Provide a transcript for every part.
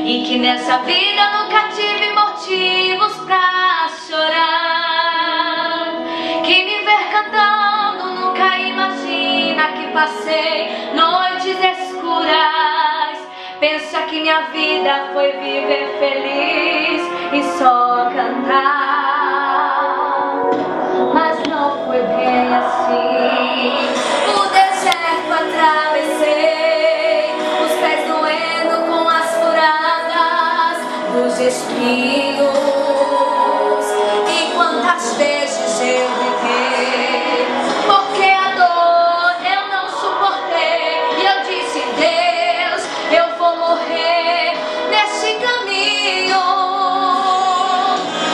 E que nessa vida nunca tive motivos pra chorar. Quem me ver cantando nunca imagina que passei noites escuras. Pensa que minha vida foi viver feliz e só cantar, mas não foi bem assim. O deserto atravessei, os pés doendo com as dos espinhos. E quantas vezes eu gritei, porque a dor eu não suportei. E eu disse: Deus, eu vou morrer nesse caminho.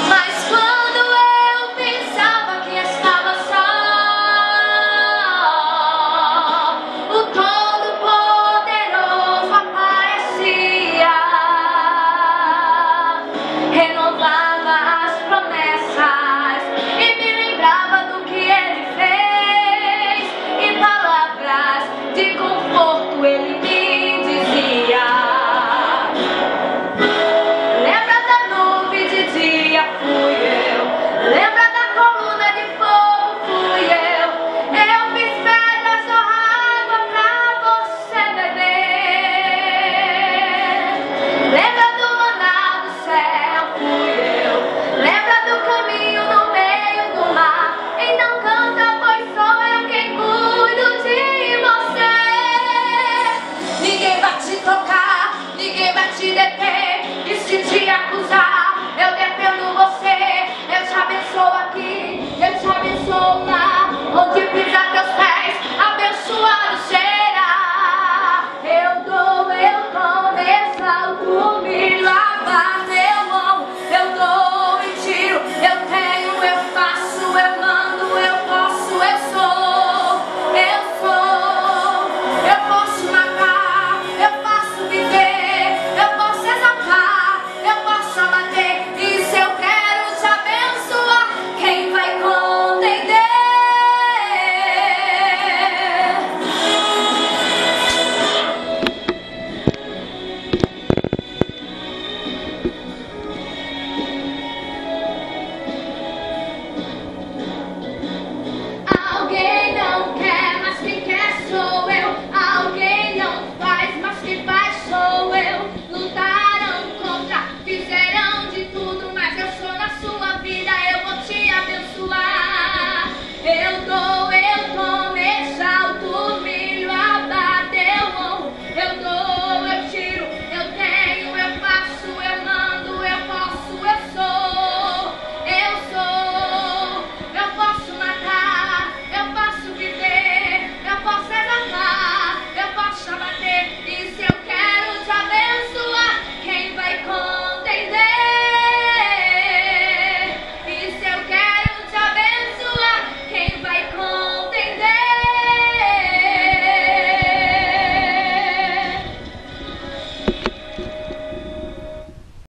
Mas quando eu pensava que estava só, o Todo-Poderoso aparecia, renovava as promessas e me lembrava do que Ele fez, e palavras de conforto